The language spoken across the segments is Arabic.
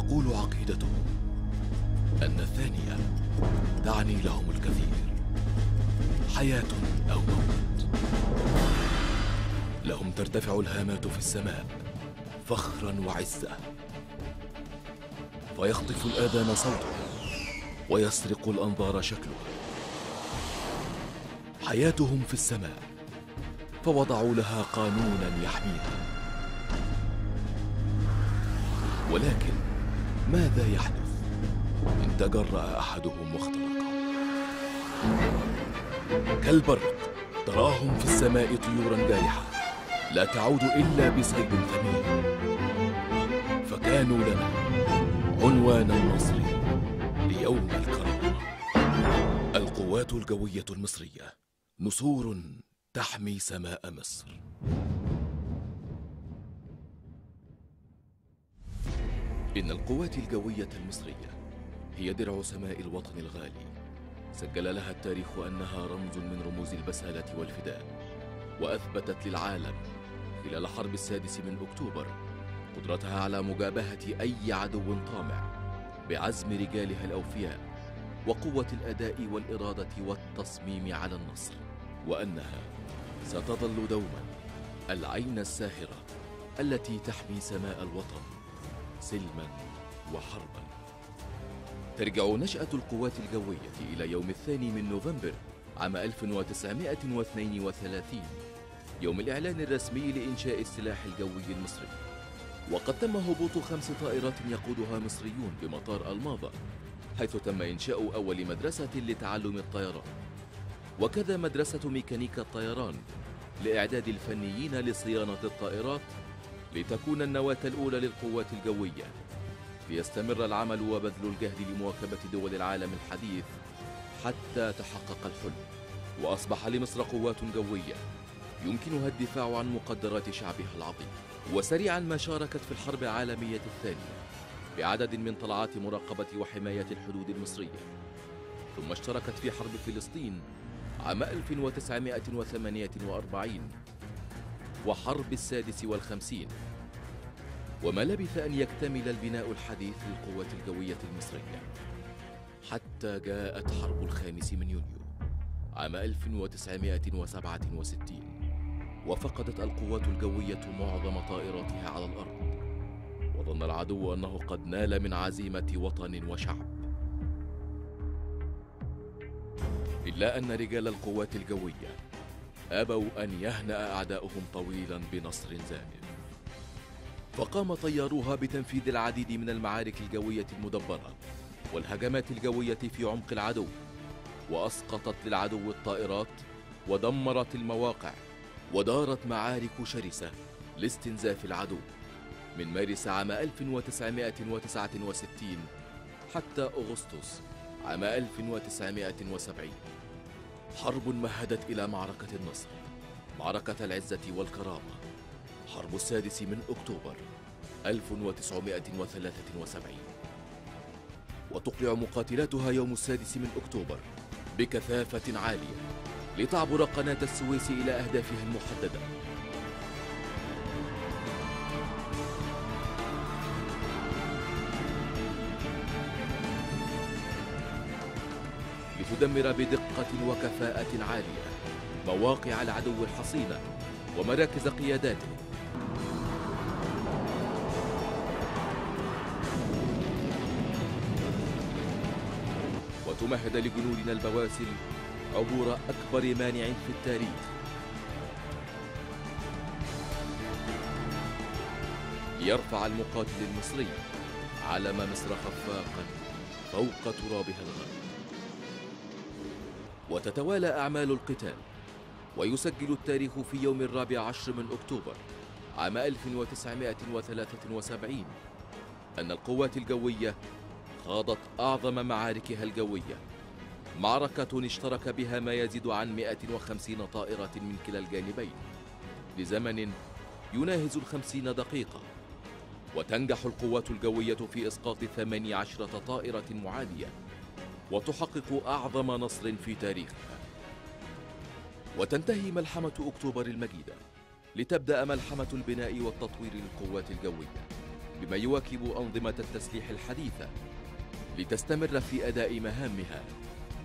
تقول عقيدتهم أن الثانية تعني لهم الكثير، حياة أو موت. لهم ترتفع الهامات في السماء فخرا وعزة، فيخطف الآذان صوتها ويسرق الأنظار شكلها. حياتهم في السماء فوضعوا لها قانونا يحميها. ولكن ماذا يحدث إن تجرأ أحدهم واخترق؟ كالبرق تراهم في السماء طيورا جارحة لا تعود إلا بصيد ثمين، فكانوا لنا عنوان النصر ليوم الكرامة. القوات الجوية المصرية، نسور تحمي سماء مصر. إن القوات الجوية المصرية هي درع سماء الوطن الغالي، سجل لها التاريخ أنها رمز من رموز البسالة والفداء، وأثبتت للعالم خلال حرب 6 أكتوبر قدرتها على مجابهة أي عدو طامع بعزم رجالها الأوفياء وقوة الأداء والإرادة والتصميم على النصر، وأنها ستظل دوما العين الساهرة التي تحمي سماء الوطن سلما وحربا. ترجع نشأة القوات الجوية إلى يوم 2 نوفمبر عام 1932، يوم الإعلان الرسمي لإنشاء السلاح الجوي المصري. وقد تم هبوط 5 طائرات يقودها مصريون بمطار الماظة، حيث تم إنشاء أول مدرسة لتعلم الطيران، وكذا مدرسة ميكانيكا الطيران لإعداد الفنيين لصيانة الطائرات، لتكون النواة الأولى للقوات الجوية، ليستمر العمل وبذل الجهد لمواكبة دول العالم الحديث حتى تحقق الحلم، وأصبح لمصر قوات جوية يمكنها الدفاع عن مقدرات شعبها العظيم. وسريعا ما شاركت في الحرب العالمية الثانية بعدد من طلعات مراقبة وحماية الحدود المصرية، ثم اشتركت في حرب فلسطين عام 1948 وحرب 56، وما لبث أن يكتمل البناء الحديث للقوات الجوية المصرية حتى جاءت حرب 5 يونيو عام 1967، وفقدت القوات الجوية معظم طائراتها على الأرض، وظن العدو أنه قد نال من عزيمة وطن وشعب. إلا أن رجال القوات الجوية أبوا أن يهنأ أعداؤهم طويلا بنصر زامل، فقام طياروها بتنفيذ العديد من المعارك الجوية المدبرة والهجمات الجوية في عمق العدو، وأسقطت للعدو الطائرات ودمرت المواقع، ودارت معارك شرسة لاستنزاف العدو من مارس عام 1969 حتى أغسطس عام 1970. حرب مهدت إلى معركة النصر، معركة العزة والكرامة، حرب 6 أكتوبر 1973. وتقلع مقاتلاتها يوم 6 أكتوبر بكثافة عالية لتعبر قناة السويس إلى أهدافها المحددة. لتدمر بدقة وكفاءة عالية مواقع العدو الحصينة ومراكز قياداته، وتمهد لجنودنا البواسل عبور أكبر مانع في التاريخ، ليرفع المقاتل المصري علم مصر خفاقا فوق ترابها الغالي. وتتوالى أعمال القتال، ويسجل التاريخ في يوم 14 أكتوبر عام 1973 أن القوات الجوية خاضت أعظم معاركها الجوية، معركة اشترك بها ما يزيد عن 150 طائرة من كلا الجانبين لزمن يناهز 50 دقيقة، وتنجح القوات الجوية في إسقاط 18 طائرة معادية، وتحقق أعظم نصر في تاريخها. وتنتهي ملحمة أكتوبر المجيدة لتبدأ ملحمة البناء والتطوير للقوات الجوية، بما يواكب أنظمة التسليح الحديثة لتستمر في أداء مهامها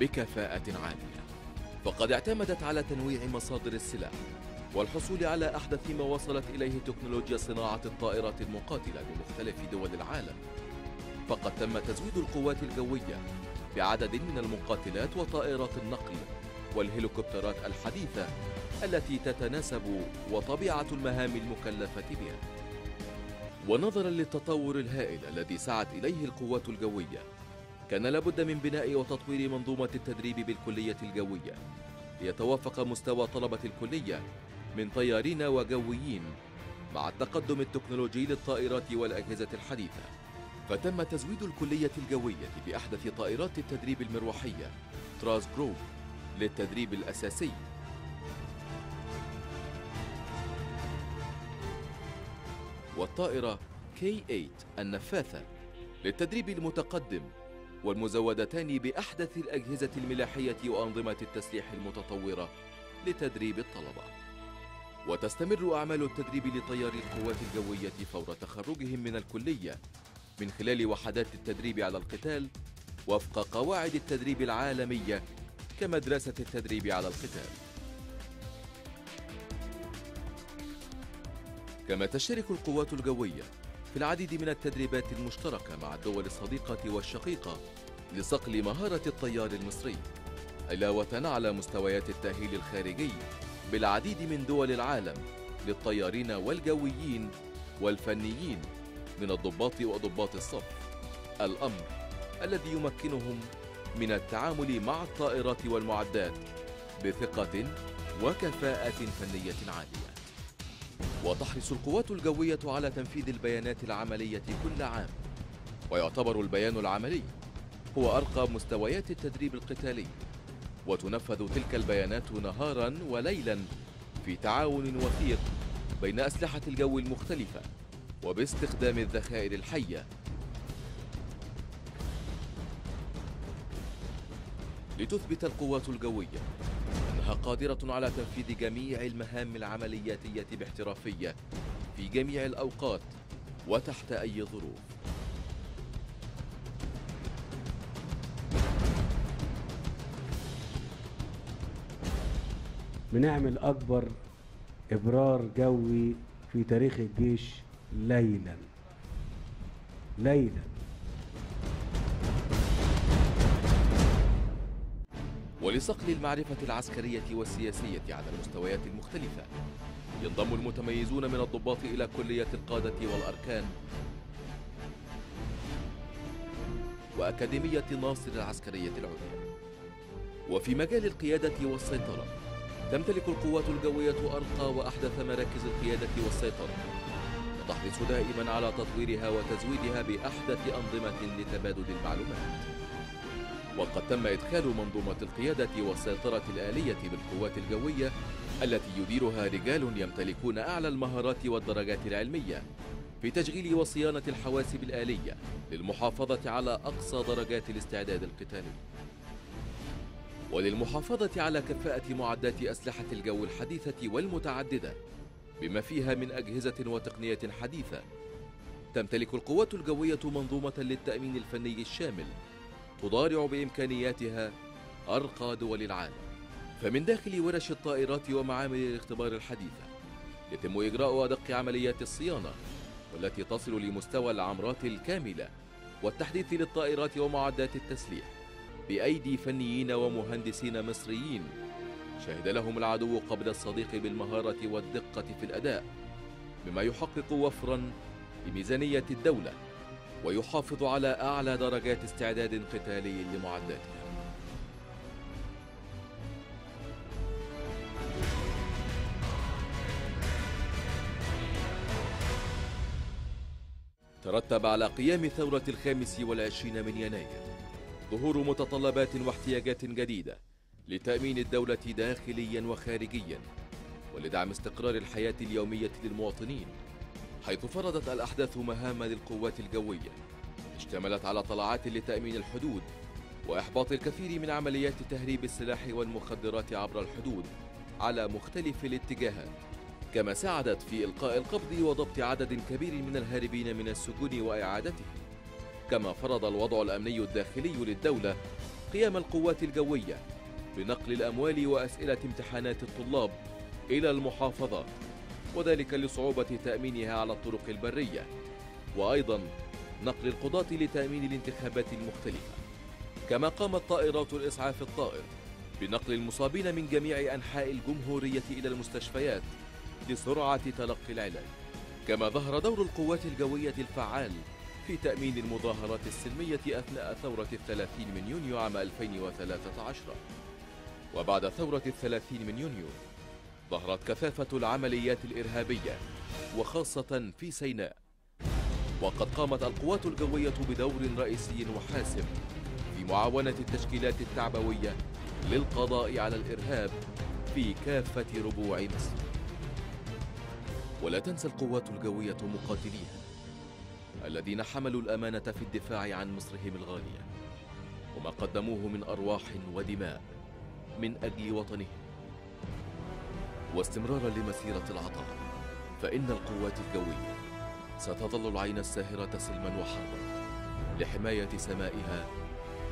بكفاءة عالية. فقد اعتمدت على تنويع مصادر السلاح والحصول على أحدث ما وصلت إليه تكنولوجيا صناعة الطائرات المقاتلة بمختلف دول العالم. فقد تم تزويد القوات الجوية بعدد من المقاتلات وطائرات النقل والهليكوبترات الحديثة التي تتناسب وطبيعة المهام المكلفة بها. ونظرا للتطور الهائل الذي سعت إليه القوات الجوية، كان لابد من بناء وتطوير منظومة التدريب بالكلية الجوية ليتوافق مستوى طلبة الكلية من طيارين وجويين مع التقدم التكنولوجي للطائرات والأجهزة الحديثة. فتم تزويد الكلية الجوية بأحدث طائرات التدريب المروحية تراس جروب للتدريب الأساسي، والطائرة K8 النفاثة للتدريب المتقدم، والمزودتان بأحدث الأجهزة الملاحية وأنظمة التسليح المتطورة لتدريب الطلبة. وتستمر أعمال التدريب لطياري القوات الجوية فور تخرجهم من الكلية من خلال وحدات التدريب على القتال وفق قواعد التدريب العالمية كمدرسة التدريب على القتال. كما تشترك القوات الجوية في العديد من التدريبات المشتركة مع الدول الصديقة والشقيقة لصقل مهارة الطيار المصري، علاوة على مستويات التأهيل الخارجي بالعديد من دول العالم للطيارين والجويين والفنيين من الضباط وضباط الصف، الأمر الذي يمكنهم من التعامل مع الطائرات والمعدات بثقة وكفاءة فنية عالية. وتحرص القوات الجوية على تنفيذ البيانات العملية كل عام، ويعتبر البيان العملي هو أرقى مستويات التدريب القتالي، وتنفذ تلك البيانات نهاراً وليلاً في تعاون وثيق بين أسلحة الجو المختلفة وباستخدام الذخائر الحية، لتثبت القوات الجوية أنها قادرة على تنفيذ جميع المهام العملياتية باحترافية في جميع الأوقات وتحت أي ظروف. بنعمل أكبر إبرار جوي في تاريخ الجيش ليلاً. ولصقل المعرفة العسكرية والسياسية على المستويات المختلفة، ينضم المتميزون من الضباط إلى كلية القادة والأركان وأكاديمية ناصر العسكرية العليا. وفي مجال القيادة والسيطرة تمتلك القوات الجوية أرقى وأحدث مراكز القيادة والسيطرة، وتحرص دائما على تطويرها وتزويدها بأحدث أنظمة لتبادل المعلومات. وقد تم إدخال منظومة القيادة والسيطرة الآلية بالقوات الجوية التي يديرها رجال يمتلكون أعلى المهارات والدرجات العلمية في تشغيل وصيانة الحواسب الآلية للمحافظة على أقصى درجات الاستعداد القتالي، وللمحافظة على كفاءة معدات أسلحة الجو الحديثة والمتعددة بما فيها من أجهزة وتقنية حديثة. تمتلك القوات الجوية منظومة للتأمين الفني الشامل تضارع بإمكانياتها أرقى دول العالم. فمن داخل ورش الطائرات ومعامل الاختبار الحديثة يتم إجراء أدق عمليات الصيانة، والتي تصل لمستوى العمرات الكاملة والتحديث للطائرات ومعدات التسليح بأيدي فنيين ومهندسين مصريين شهد لهم العدو قبل الصديق بالمهارة والدقة في الأداء، مما يحقق وفراً بميزانية الدولة ويحافظ على أعلى درجات استعداد قتالي لمعداتها. ترتب على قيام ثورة 25 من يناير ظهور متطلبات واحتياجات جديدة لتأمين الدولة داخليا وخارجيا ولدعم استقرار الحياة اليومية للمواطنين، حيث فرضت الأحداث مهام للقوات الجوية اشتملت على طلعات لتأمين الحدود وإحباط الكثير من عمليات تهريب السلاح والمخدرات عبر الحدود على مختلف الاتجاهات، كما ساعدت في إلقاء القبض وضبط عدد كبير من الهاربين من السجون وإعادتهم. كما فرض الوضع الأمني الداخلي للدولة قيام القوات الجوية بنقل الأموال وأسئلة امتحانات الطلاب إلى المحافظات، وذلك لصعوبة تأمينها على الطرق البرية، وأيضا نقل القضاة لتأمين الانتخابات المختلفة. كما قامت طائرات الإسعاف الطائر بنقل المصابين من جميع أنحاء الجمهورية إلى المستشفيات لسرعة تلقي العلاج. كما ظهر دور القوات الجوية الفعال في تأمين المظاهرات السلمية أثناء ثورة 30 من يونيو عام 2013. وبعد ثورة 30 من يونيو ظهرت كثافة العمليات الإرهابية وخاصة في سيناء، وقد قامت القوات الجوية بدور رئيسي وحاسم في معاونة التشكيلات التعبوية للقضاء على الإرهاب في كافة ربوع مصر. ولا تنسى القوات الجوية مقاتليها الذين حملوا الأمانة في الدفاع عن مصرهم الغالية، وما قدموه من أرواح ودماء من أجل وطنهم. واستمرارا لمسيرة العطاء، فإن القوات الجوية ستظل العين الساهرة سلما وحربا لحماية سمائها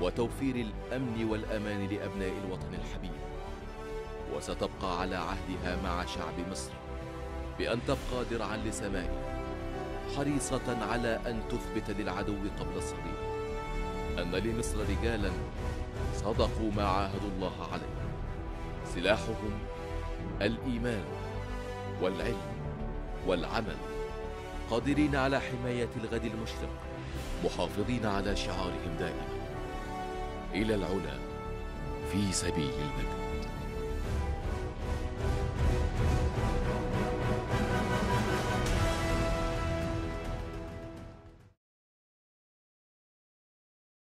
وتوفير الأمن والأمان لأبناء الوطن الحبيب، وستبقى على عهدها مع شعب مصر بأن تبقى درعا لسمائها، حريصة على أن تثبت للعدو قبل الصديق أن لمصر رجالا صدقوا ما عاهدوا الله عليه، سلاحهم الإيمان والعلم والعمل، قادرين على حماية الغد المشرق، محافظين على شعارهم دائما: إلى العلا في سبيل المجد.